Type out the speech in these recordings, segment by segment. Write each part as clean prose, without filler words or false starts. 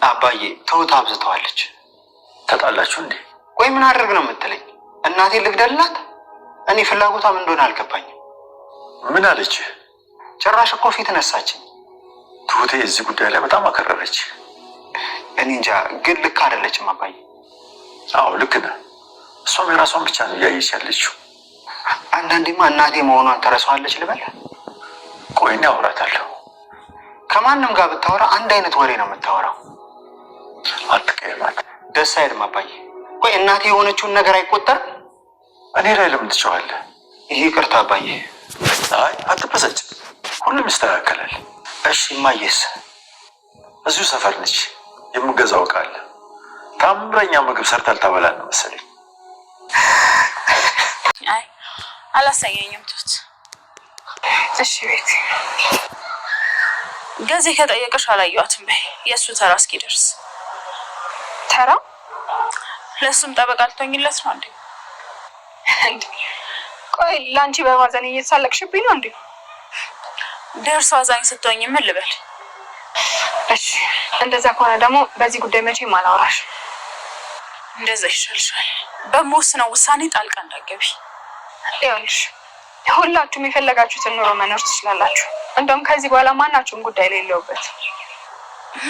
አባዬ ተውት አብዝተዋለች። ተጣላችሁ እንዴ? ቆይ ምን አድርግ ነው የምትለኝ? እናቴ ልግደልላት? እኔ ፍላጎቷ ምን እንደሆነ አልገባኝም። ምን አለች? ጭራሽ እኮ ፊት ነሳችኝ። ትሁቴ እዚህ ጉዳይ ላይ በጣም አከረረች። እኔ እንጃ ግን ልክ አይደለችም አባዬ። አዎ ልክ ነህ። እሷም የራሷን ብቻ ነው እያየች ያለችው። አንዳንዴማ እናቴ መሆኗን ተረሳዋለች ልበል? ቆይ እኔ አውራታለሁ። ከማንም ጋር ብታወራ አንድ አይነት ወሬ ነው የምታወራው። አትቀየማት። ደስ አይልም አባዬ። ቆይ እናቴ የሆነችውን ነገር አይቆጠርም? እኔ ላይ ለምን ትጮኻለህ? ይሄ ይቅርታ አባዬ። አይ አትበሳጭ፣ ሁሉም ይስተካከላል። እሺ እማዬስ? እዚሁ ሰፈር ነች። የምገዛው ዕቃ አለ። ታምረኛ ምግብ ሰርታ ልታበላን ነው መሰለኝ። አይ አላሳየኝም ትሁት። እሺ ቤት ገዜ ከጠየቀሽ አላየኋትም በይ። የእሱ ተራ እስኪደርስ። ተራ? ለእሱም ጠበቃ ልትሆኝለት ነው እንዴ? ቆይ ለአንቺ በማዘን እየተሳለቅሽብኝ ነው እንዴ? ደርሶ አዛኝ ስትሆኝ ምን ልበል? እሺ እንደዛ ከሆነ ደግሞ በዚህ ጉዳይ መቼም አላወራሽ። እንደዛ ይሻልሻል። በምወስነው ውሳኔ ጣልቃ እንዳትገቢ። ይኸውልሽ ሁላችሁም የፈለጋችሁትን ኑሮ መኖር ትችላላችሁ። እንደውም ከዚህ በኋላ ማናችሁም ጉዳይ ላይ የለውበት።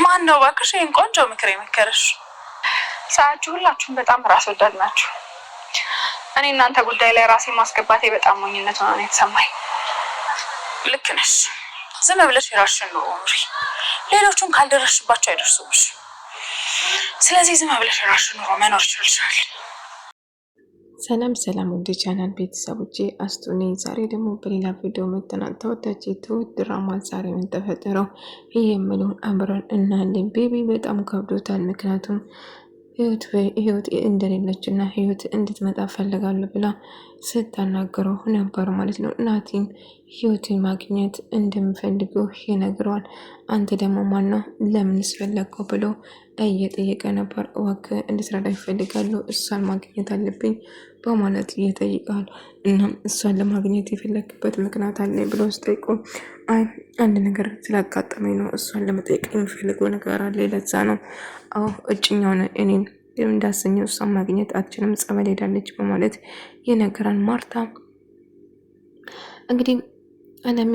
ማን ነው እባክሽ ይህን ቆንጆ ምክር የመከረሽ? ሳያችሁ ሁላችሁም በጣም ራስ ወዳድ ናችሁ። እኔ እናንተ ጉዳይ ላይ ራሴ ማስገባቴ በጣም ሞኝነት ሆኖ ነው የተሰማኝ። ልክ ነሽ። ዝም ብለሽ የራስሽን ኑሮ ኑሪ። ሌሎቹም ካልደረስሽባቸው አይደርሱብሽ። ስለዚህ ዝም ብለሽ የራስሽን ኑሮ መኖር ይችላል። ሰላም ሰላም ወደ ቻናል ቤተሰቦቼ አስቱ ነኝ። ዛሬ ደግሞ በሌላ ቪዲዮ መጥተናል። ተወዳጅ ትሁት ድራማ ዛሬ ምን ተፈጠረው ይሄ የምለውን አብረን እናያለን። ቤቢ በጣም ከብዶታል። ምክንያቱም ህይወት እንደሌለች እና ህይወት እንድትመጣ ፈልጋለሁ ብላ ስታናገረው ነበር ማለት ነው። ናቲም ህይወትን ማግኘት እንደምፈልገው ይነግረዋል። አንተ ደግሞ ማነው ለምን ስፈለገው ብሎ እየጠየቀ ነበር። እባክህ እንድትረዳ ይፈልጋሉ፣ እሷን ማግኘት አለብኝ በማለት እየጠይቃል። እናም እሷን ለማግኘት የፈለግበት ምክንያት አለ ብሎ ስጠይቆ አይ አንድ ነገር ስላጋጠመኝ ነው እሷን ለመጠየቅ የሚፈልገው ነገር አለ፣ ለዛ ነው። አዎ እጭኛውን እኔን እንዳሰኘው እሷን ማግኘት አትችልም፣ ጸበል ሄዳለች በማለት የነገራን። ማርታ እንግዲህ አለሜ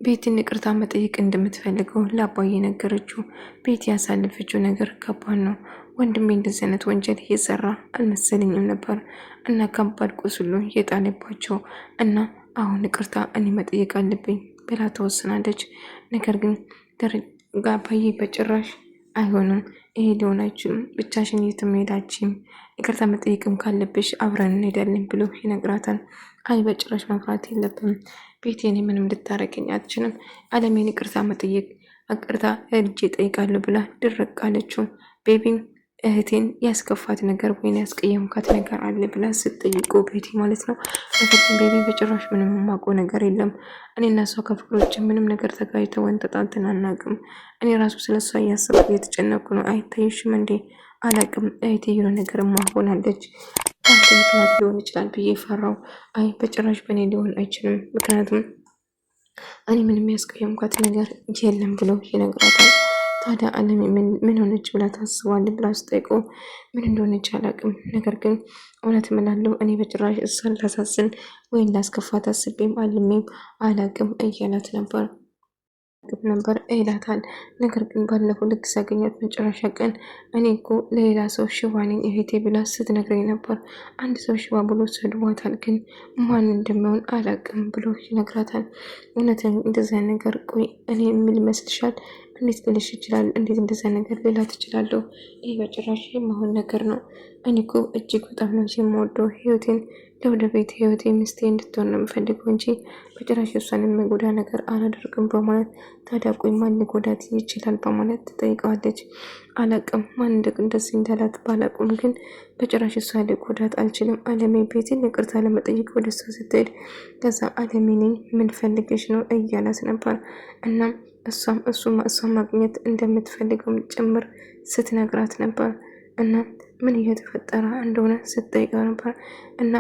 ቤትን ይቅርታ መጠየቅ እንደምትፈልገው ለአባዬ ነገረችው። ቤት ያሳለፈችው ነገር ከባድ ነው። ወንድሜ እንደዚህ አይነት ወንጀል እየሰራ አልመሰለኝም ነበር እና ከባድ ቁስሉ የጣለባቸው እና አሁን ይቅርታ እኔ መጠየቅ አለብኝ ብላ ተወስናለች። ነገር ግን አባዬ በጭራሽ አይሆንም፣ ይሄ ሊሆን አይችልም፣ ብቻሽን የትም ሄዳችም ይቅርታ መጠየቅም ካለብሽ አብረን እንሄዳለን ብሎ ይነግራታል። አይ በጭራሽ መፍራት የለብም ቤቴን ምንም ልታረገኝ አትችልም፣ አለሜን ይቅርታ መጠየቅ ይቅርታ እጅ ጠይቃለሁ ብላ ድርቅ አለችው። ቤቢም እህቴን ያስከፋት ነገር ወይን ያስቀየምካት ነገር አለ ብላ ስትጠይቁ ቤቲ ማለት ነው። ነገር ግን ቤቢ በጭራሽ ምንም የማውቀው ነገር የለም፣ እኔ እና እሷ ከፍቅሮች ምንም ነገር ተጋጭተን ተጣልተን አናውቅም፣ እኔ ራሱ ስለሷ እያሰብኩ እየተጨነኩ ነው፣ አይታይሽም እንዴ አላውቅም፣ እህቴ የሆነ ነገር ሆናለች፣ አንተ ምክንያት ሊሆን ይችላል ብዬ ፈራው። አይ በጭራሽ በእኔ ሊሆን አይችልም፣ ምክንያቱም እኔ ምንም ያስቀየምኳት ነገር የለም ብሎ ይነግራታል። ታዲያ አለሜ ምን ሆነች ብላ ታስባለች ብላ ስጠይቀው ምን እንደሆነች አላውቅም፣ ነገር ግን እውነት እምላለሁ እኔ በጭራሽ እሷን ላሳዝን ወይም ላስከፋት አስቤም አልሜም አላውቅም እያላት ነበር ይላታል። ነገር ግን ባለፈው ልክ ሳገኛት መጨረሻ ቀን እኔ እኮ ለሌላ ሰው ሽባ ነኝ እህቴ ብላ ስትነግረኝ ነበር። አንድ ሰው ሽባ ብሎ ሰድቧታል፣ ግን ማን እንደሚሆን አላውቅም ብሎ ይነግራታል። እውነትን እንደዚያ ነገር ቆይ እኔ ምን ይመስልሻል? እንዴት ልልሽ ይችላል? እንዴት እንደዚያ ነገር ሌላ ትችላለሁ? ይህ በጭራሽ የማሆን ነገር ነው። እኔ እኮ እጅግ በጣም ነው የምወደው ህይወቴን ለወደፊት ህይወቴ ሚስቴ እንድትሆን ነው የምፈልገው እንጂ በጭራሽ እሷን የሚጎዳ ነገር አላደርግም በማለት ታዲያ ቆይ ማን ሊጎዳት ይችላል በማለት ትጠይቀዋለች። አላቅም ማን እንደዚህ እንዳላት ባላቁም ግን በጭራሽ እሷ ሊጎዳት አልችልም። አለሜ ቤትን ይቅርታ ለመጠየቅ ወደ እሷ ስትሄድ ከዛ አለሜ ነኝ ምን ፈልገሽ ነው እያላት ነበር። እናም እሷን ማግኘት እንደምትፈልገውም ጭምር ስትነግራት ነበር። እና ምን እየተፈጠረ እንደሆነ ስትጠይቀው ነበር። እና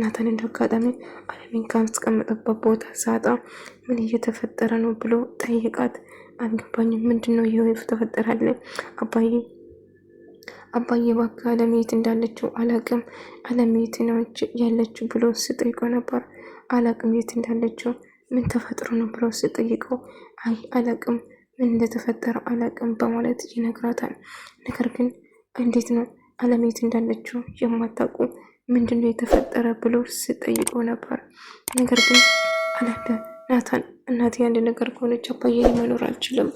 ናታን እንዳጋጣሚ አለሜን ካስቀመጠበት ቦታ ሳጣ ምን እየተፈጠረ ነው ብሎ ጠይቃት። አልገባኝም። ምንድነው ይሄ ተፈጠራለ? አባዬ እባክህ አለም የት እንዳለችው አላቅም። አለም የት ነው ያለችው ብሎ ስጠይቀው ነበር። አላቅም የት እንዳለችው ምን ተፈጥሮ ነው ብሎ ስጠይቀው አይ አላቅም ምን እንደተፈጠረ አላቅም በማለት ይነግራታል። ነገር ግን እንዴት ነው አለም የት እንዳለችው የማታውቁ ምንድነው የተፈጠረ ብሎ ስጠይቀው ነበር። ነገር ግን አላደ ናታን እናቴ አንድ ነገር ከሆነች አባዬ መኖር አልችልም።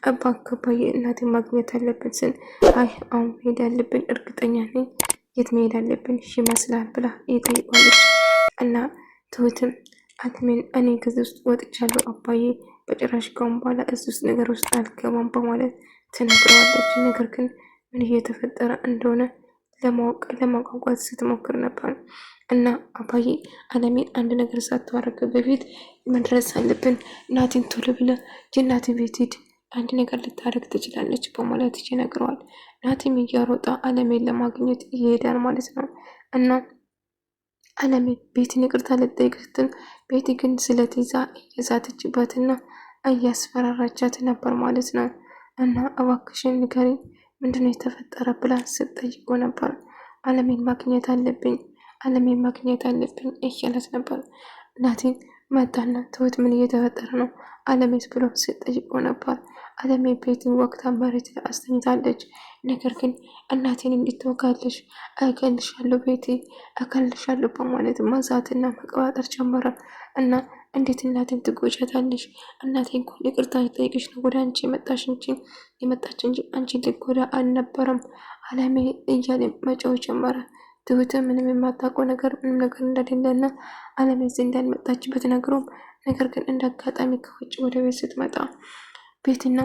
እባክህ አባዬ እናቴ ማግኘት አለብን ስል አይ አሁን መሄድ ያለብን እርግጠኛ ነኝ የት መሄድ አለብን ይመስላል ብላ ይጠይቃለች። እና ትሁትም አለሜን እኔ ከዚህ ውስጥ ወጥቻለሁ አባዬ በጭራሽ ካሁን በኋላ እዚህ ውስጥ ነገር ውስጥ አልገባም በማለት ትነግረዋለች። ነገር ግን ምን እየተፈጠረ እንደሆነ ለማቋቋት ስትሞክር ነበር። እና አባዬ አለሜን አንድ ነገር ሳታረግ በፊት መድረስ አለብን። ናቲን ቶሎ ብለህ የናቲ ቤት ሂድ፣ አንድ ነገር ልታደርግ ትችላለች በማለት ይነግረዋል። ናቲም እያሮጣ አለሜን ለማግኘት ይሄዳል ማለት ነው። እና አለሜን ቤትን ይቅርታ ልጠይቅ ስትል ቤቲ ግን ስለትይዛ እየዛተችባትና እያስፈራራቻት ነበር ማለት ነው። እና እባክሽን ንገሪኝ ምንድነው የተፈጠረ ብላ ስትጠይቆ ነበር። አለሜን ማግኘት አለብኝ እያለት ነበር። ናቲን መጣና ትሁት ምን እየተፈጠረ ነው አለሜስ ብሎ ስትጠይቆ ነበር። አለሜ ቤትን ወቅታ መሬት ላይ አስተኝታለች። ነገር ግን እናቴን እንድትወጋለሽ እገልሻለሁ ቤቴ እገልሻለሁ በማለት ማዛትና መቀባጠር ጀመረ። እና እንዴት እናቴን ትጎጃታለሽ? እናቴ እንኳን ይቅርታ ጠይቅሽ ነው ወደ አንቺ የመጣች እንጂ አንቺ ልጎዳ አልነበረም አለሜ እያለ መጫው ጀመረ። ትሁት ምንም የማታውቀው ምንም ነገር እንደሌለና አለሜ እዚህ እንዳልመጣችበት ነግሮም፣ ነገር ግን እንደ አጋጣሚ ከውጭ ወደ ቤት ስትመጣ ቤትና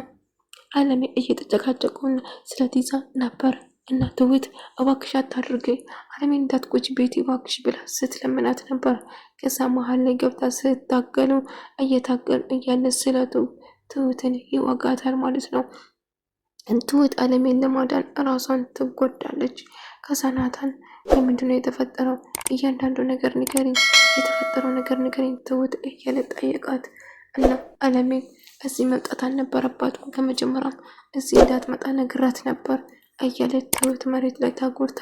አለሜ እየተጨቃጨቁና ስለትይዛ ነበር። እና ትሁት እባክሽ አታድርጊ አለሜን እንዳትጎጂ ቤቲ እባክሽ ብላ ስትለምናት ነበር። ከዛ መሀል ላይ ገብታ ስታገሉ እያለ ስለቱ ትሁትን ይወጋታል ማለት ነው። ትሁት አለሜን ለማዳን እራሷን ትጎዳለች። ከዛ ናታን ምንድነው የተፈጠረው? እያንዳንዱ ነገር ንገሪኝ፣ የተፈጠረው ነገር ንገሪኝ ትሁት እያለ ጠየቃት። እና አለሜን እዚህ መምጣት አልነበረባትም ከመጀመሪያም እዚህ እንዳትመጣ ነግራት ነበር እያለ ትሁት መሬት ላይ ታጎርታ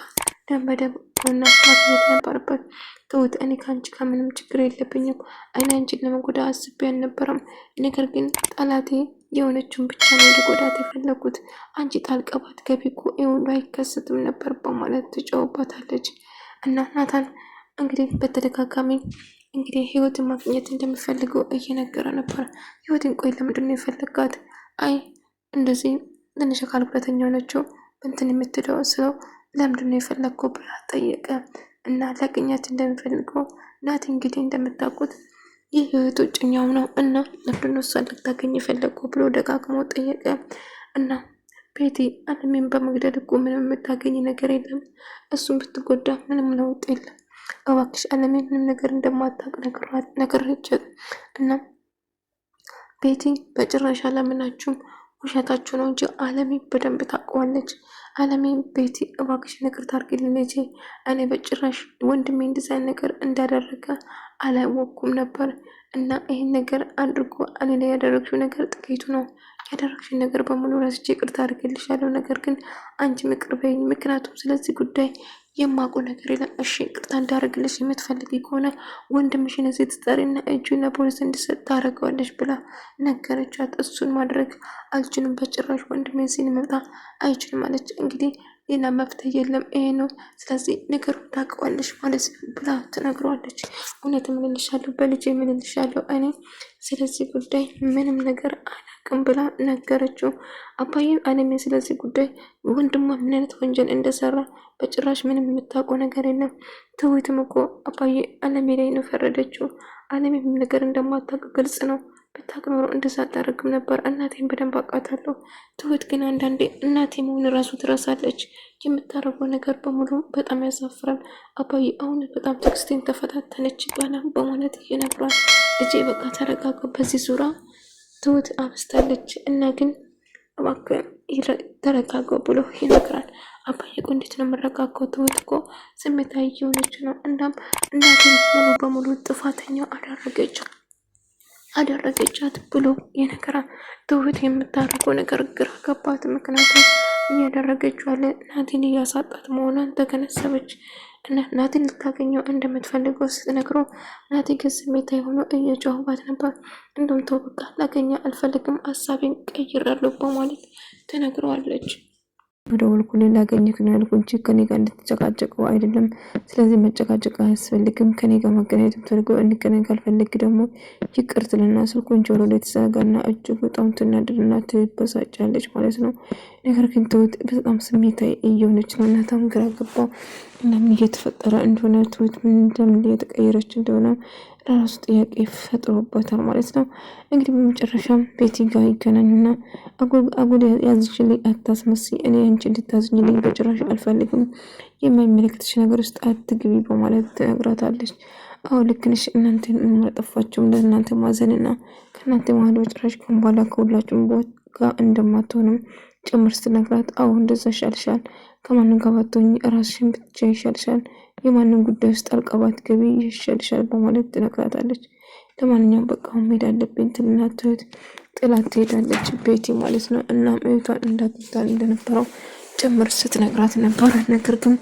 ደም በደም ሆና ማግኘት ነበረበት። ትሁት እኔ ከአንቺ ከምንም ችግር የለብኝም፣ እኔ አንቺን ለመጎዳ አስቤ አልነበረም። ነገር ግን ጠላቴ የሆነችውን ብቻ ነው ልጎዳት የፈለጉት። አንቺ ጣልቀባት ገቢ እኮ ይሁሉ አይከሰትም ነበር በማለት ትጫወባታለች። እና ናታን እንግዲህ በተደጋጋሚ እንግዲህ ህይወትን ማግኘት እንደሚፈልገው እየነገረ ነበር። ህይወትን ቆይ ለምንድን ነው የፈለጋት? አይ እንደዚህ ትንሽ አካል ጉዳተኛ ሆነችው እንትን የምትለው ስለው ለምንድን ነው የፈለግከው ብላ ጠየቀ። እና ላገኛት እንደሚፈልገው ናቲ እንግዲህ እንደምታውቁት ይህ ህይወቱ ጭኛው ነው እና ለምንድን ነው እሷን ልታገኝ የፈለግከው ብሎ ደጋግሞ ጠየቀ። እና ቤቲ አለሜን በመግደል እኮ ምንም የምታገኝ ነገር የለም፣ እሱን ብትጎዳ ምንም ለውጥ የለም። እባክሽ አለሜን ምንም ነገር እንደማታውቅ ነገረቻት። እና ቤቲ በጭራሽ አላምናችሁም፣ ውሸታችሁ ነው እንጂ አለሜ በደንብ ታውቀዋለች። አለሜ ቤቲ እባክሽ ይቅርታ አድርጊልኝ ልጄ፣ እኔ በጭራሽ ወንድሜ እንደዚያ ነገር እንዳደረገ አላወኩም ነበር። እና ይህን ነገር አድርጎ እኔ ላይ ያደረግሽው ነገር ጥቂቱ ነው። ያደረግሽን ነገር በሙሉ ረስቼ ይቅርታ አድርግልሻለሁ። ነገር ግን አንቺ ይቅር በይኝ፣ ምክንያቱም ስለዚህ ጉዳይ የማውቀው ነገር የለም። እሺ ይቅርታ እንዳደርግልሽ የምትፈልጊ ከሆነ ወንድምሽን እዚህ ትጠሪና እጁን ለፖሊስ እንዲሰጥ ታደርገዋለሽ ብላ ነገረቻት። እሱን ማድረግ አልችልም በጭራሽ፣ ወንድሜ እዚህ ሊመጣ አይችልም አለች። እንግዲህ ሌላ መፍትሄ የለም ይሄ ነው፣ ስለዚህ ነገሩን ታውቀዋለሽ ማለት ነው ብላ ትነግረዋለች። እውነት ምንልሻለሁ በልጄ ምንልሻለሁ፣ እኔ ስለዚህ ጉዳይ ምንም ነገር አላውቅም ብላ ነገረችው። አባዬም አለሜ ስለዚህ ጉዳይ ወንድሟ ምን አይነት ወንጀል እንደሰራ በጭራሽ ምንም የምታውቀው ነገር የለም። ትሁትም እኮ አባዬ አለሜ ላይ ነው ፈረደችው። አለሜ ምንም ነገር እንደማታውቅ ግልጽ ነው። ብታውቅ ኖሮ እንደዛ አታደርግም ነበር። እናቴን በደንብ አውቃታለሁ። ትሁት ግን አንዳንዴ እናቴ መሆን ራሱ ትረሳለች። የምታደርገው ነገር በሙሉ በጣም ያሳፍራል። አባዬ አሁን በጣም ትዕግስቴን ተፈታተነች ይባላል በማለት ይነግሯል። ልጄ በቃ ተረጋጋ፣ በዚህ ዙሪያ ትሁት አብስታለች እና ግን እባክህ ተረጋጋው ብሎ ይነግራል። አባዬ እኮ እንዴት ነው የምረጋጋው? ትሁት እኮ ስሜታዊ የሆነች ነው። እናም እናቴን ሙሉ በሙሉ ጥፋተኛ አደረገችው። አደረገቻት ብሎ የነገራ ትሁት የምታደርገው ነገር ግራ ገባት። ምክንያቱም እያደረገችው ያለ ናቲን እያሳጣት መሆኗን ተገነዘበች እና ናቲን ልታገኘው እንደምትፈልገው ስትነግረው ናቲ ግን ስሜታዊ ሆኖ እየጮህባት ነበር። እንደውም ተው በቃ ላገኘ አልፈልግም ሀሳቤን ቀይሬያለሁ በማለት ትነግረዋለች። በደወልኩልህ ላገኝህ ነው ያልኩህ እንጂ ከኔ ጋር እንድትጨቃጨቀው አይደለም። ስለዚህ መጨቃጨቅ አያስፈልግም። ከኔ ጋር መገናኘት የምትፈልገው እንገናኝ፣ ካልፈለግ ደግሞ ይቅር ትልና ስልኩን ጆሮ ላይ ትዘጋና እጅግ በጣም ትናደድና ትበሳጫለች ማለት ነው። ነገር ግን ትሁት በጣም ስሜታዊ እየሆነች ነው። እናቷም ግራ ገባው። እናም እየተፈጠረ እንደሆነ ትሁት ምን እንደምን እየተቀየረች እንደሆነ ለራሱ ጥያቄ ፈጥሮበታል ማለት ነው። እንግዲህ በመጨረሻም ቤቲ ጋር ይገናኙና አጉል ያዝችልኝ አታስመስይ፣ እኔ አንቺ እንድታዝኝልኝ በጭራሽ አልፈልግም፣ የማይመለከትሽ ነገር ውስጥ አትግቢ በማለት ትነግራታለች። አዎ ልክ ነሽ፣ እናንተን ማጠፋችሁም ለእናንተ ማዘንና ከእናንተ መሀል በጭራሽ ከሆን በኋላ ከሁላችሁም ጋር እንደማትሆንም ጭምር ስትነግራት፣ አዎ እንደዛ ይሻልሻል፣ ከማንም ጋር ባትሆኚ ራስሽን ብቻ ይሻልሻል፣ የማንም ጉዳይ ውስጥ ጣልቃ ባትገቢ ይሻልሻል በማለት ትነግራታለች። ለማንኛውም በቃ መሄድ አለብኝ ትልና ትሁት ጥላት ትሄዳለች ቤቲ ማለት ነው። እናም እህቷን እንዳትታል እንደነበረው ጭምር ስትነግራት ነበር። ነገር ግን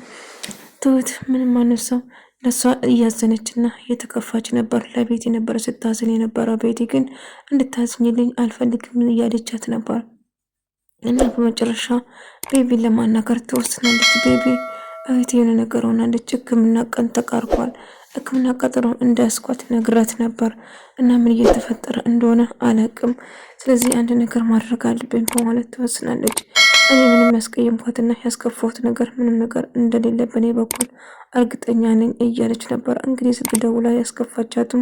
ትሁት ምንም አነሳው ለሷ እያዘነችና እየተከፋች ነበር። ለቤቲ ነበር ስታዝን የነበረ። ቤቲ ግን እንድታዝኝልኝ አልፈልግም እያለቻት ነበር። እና በመጨረሻ ቤቢን ለማናገር ትወስናለች። ቤቢ እህት የሆነ ነገር ሆናለች፣ ሕክምና ቀን ተቃርቧል፣ ሕክምና ቀጠሮ እንዳያስኳት ነግራት ነበር እና ምን እየተፈጠረ እንደሆነ አላቅም፣ ስለዚህ አንድ ነገር ማድረግ አለብኝ በማለት ትወስናለች። እኔ ምንም ያስቀየምኳትና ያስከፋሁት ነገር ምንም ነገር እንደሌለ በእኔ በኩል እርግጠኛ ነኝ እያለች ነበር። እንግዲህ ስልክ ደውላ ያስከፋቻትም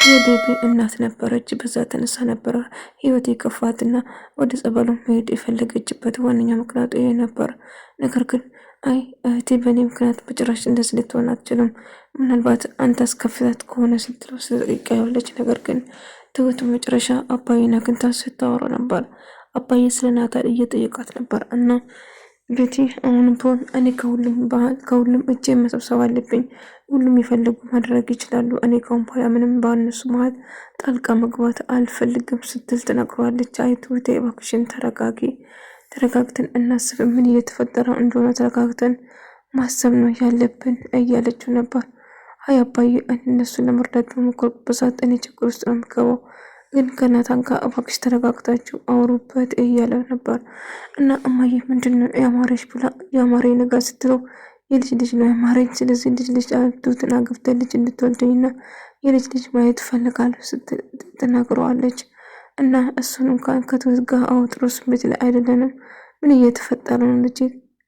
የቤቢ እናት ነበረች። በዛ ተነሳ ነበረ ህይወት የከፋትና ወደ ጸበሉ መሄድ የፈለገችበት ዋነኛ ምክንያቱ ይሄ ነበር። ነገር ግን አይ እህቴ በእኔ ምክንያት በጭራሽ እንደዚህ ልትሆን አትችልም፣ ምናልባት አንተ አስከፍታት ከሆነ ስትለው ስጠይቃለች። ነገር ግን ትሁት መጨረሻ አባዬን አግኝታ ስታወራ ነበር። አባዬ ስለ ናታን እየጠየቃት ነበር እና ቤቲ አሁን ቢሆን እኔ ከሁሉም እጄ መሰብሰብ አለብኝ፣ ሁሉም የፈለጉ ማድረግ ይችላሉ፣ እኔ ከሁን በኋላ ምንም በእነሱ መሀል ጣልቃ መግባት አልፈልግም ስትል ትነግረዋለች። አይ ትሁቴ እባክሽን ተረጋጊ፣ ተረጋግተን እናስብ፣ ምን እየተፈጠረ እንደሆነ ተረጋግተን ማሰብ ነው ያለብን እያለችው ነበር። አይ አባዬ እነሱን ለመርዳት በሞከርኩበት ሰዓት እኔ ችግር ውስጥ ነው የምገባው፣ ግን ከናታን ጋር እባክሽ ተረጋግታችሁ አውሩበት እያለ ነበር። እና እማዬ ምንድነው ያማረሽ ብላ ያማረ ነገር ስትለው የልጅ ልጅ ነው ያማረኝ፣ ስለዚህ ልጅ ልጅ አብዱትን አግብተን ልጅ እንድትወልደኝና የልጅ ልጅ ማየት እፈልጋለሁ ስትል ትናግረዋለች። እና እሱን እንኳን ከትሁት ጋር ጥሩ ስሜት ላይ አይደለንም፣ ምን እየተፈጠረ ነው ልጅ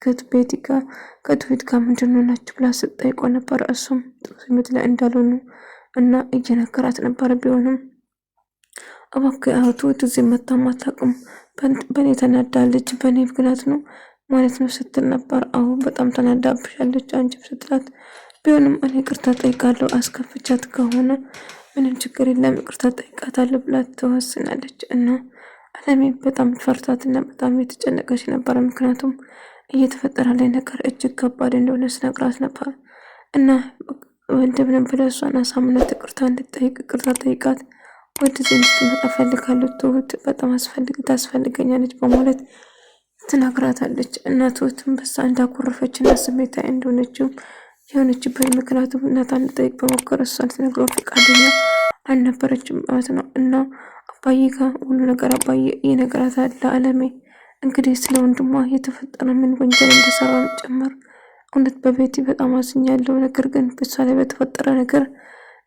ከቤቲ ጋር ከትሁት ጋር ምንድነው ናችሁ ብላ ስትጠይቀው ነበር። እሱም ጥሩ ስሜት ላይ እንዳልሆኑ እና እየነገራት ነበር። ቢሆንም እባክህ ትሁት እዚህ መታም አታውቅም፣ በእኔ ተናዳለች፣ በእኔ ምክንያት ነው ማለት ነው ስትል ነበር። አዎ በጣም ተናዳብሻለች አንቺም ስትላት፣ ቢሆንም እኔ ይቅርታ ጠይቃለሁ፣ አስከፍቻት ከሆነ ምንም ችግር የለም ይቅርታ ጠይቃታለሁ ብላ ትወስናለች። እና አለሜ በጣም ፈርታትና በጣም የተጨነቀች ነበር። ምክንያቱም እየተፈጠረ ላይ ነገር እጅግ ከባድ እንደሆነ ስነግራት ነበር። እና ወንድምንም ብለህ እሷን አሳምናት ይቅርታ እንድትጠይቅ ይቅርታ ጠይቃት፣ ወደዚህ እንድትመጣ እፈልጋለሁ፣ ትሁት በጣም ታስፈልገኛለች በማለት ትነግራታለች። እና ትሁትም በሳ እንዳኮረፈች እና ስሜታዊ እንደሆነችው የሆነችበት ምክንያቱም እናቷን ልጠይቅ በሞከረ እሷን ትነግረው ፈቃደኛ አልነበረችም ማለት ነው። እና አባዬ ጋር ሁሉ ነገር አባዬ ይነግራታል ለአለሜ። እንግዲህ ስለ ወንድሟ የተፈጠረ ምን ወንጀል እንደሰራም ጭምር እውነት በቤቲ በጣም አዝኛለሁ፣ ነገር ግን በሷ ላይ በተፈጠረ ነገር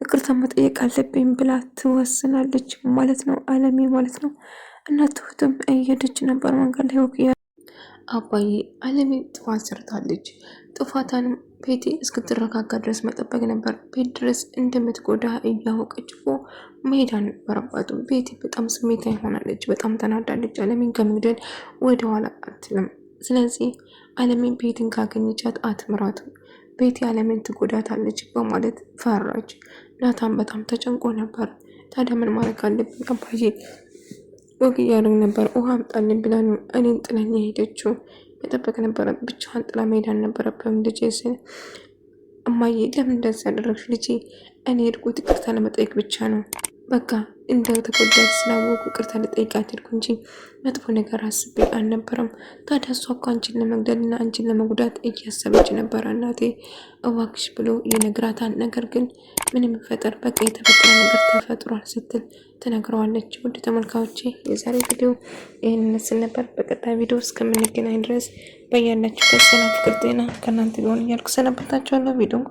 ይቅርታ መጠየቅ አለብኝ ብላ ትወስናለች ማለት ነው፣ አለሜ ማለት ነው። እና ትሁትም እየሄደች ነበር መንገድ ላይ ወቅያ አባዬ አለሜ ጥፋት ሰርታለች። ጥፋታንም ቤቲ እስክትረጋጋ ድረስ መጠበቅ ነበር። ቤት ድረስ እንደምትጎዳ እያወቀች እኮ መሄድ አልነበረባትም። ቤቲ በጣም ስሜታዊ ሆናለች፣ በጣም ተናዳለች። አለሜን ከመግደል ወደኋላ አትልም። ስለዚህ አለሜን ቤትን ካገኘቻት አትምራትም፣ ቤቲ አለሜን ትጎዳታለች በማለት ፈራች። ናታን በጣም ተጨንቆ ነበር። ታዲያ ምን ማድረግ አለብኝ አባዬ? ወግ እያደረግ ነበር። ውሃ አምጣልኝ ብላ ነው እኔን ጥለኝ ሄደችው። መጠበቅ ነበረ፣ ብቻዋን ጥላ መሄድ አልነበረብም ልጄ ስል እማዬ ለምን እንደዚህ ያደረግሽ ልጄ? እኔ ሄድኩት ይቅርታ ለመጠየቅ ብቻ ነው። በቃ እንደተጎዳች ስላወቁ ይቅርታ ልጠይቃት ሄድኩ እንጂ መጥፎ ነገር አስቤ አልነበረም። ታዲያ እሷ እኮ አንቺን ለመግደልና አንቺን ለመጉዳት እያሰበች ነበረ እናቴ እባክሽ ብሎ ይነግራታል። ነገር ግን ምንም ይፈጠር በቃ የተፈጠረ ነገር ተፈጥሯል ስትል ትነግረዋለች። ውድ ተመልካዮቼ የዛሬ ቪዲዮ ይህን መስል ነበር። በቀጣይ ቪዲዮ እስከምንገናኝ ድረስ በያላችሁበት ሰላም፣ ፍቅር፣ ጤና ከእናንተ ሊሆን እያልኩ ሰነበታችኋለሁ። ቪዲዮን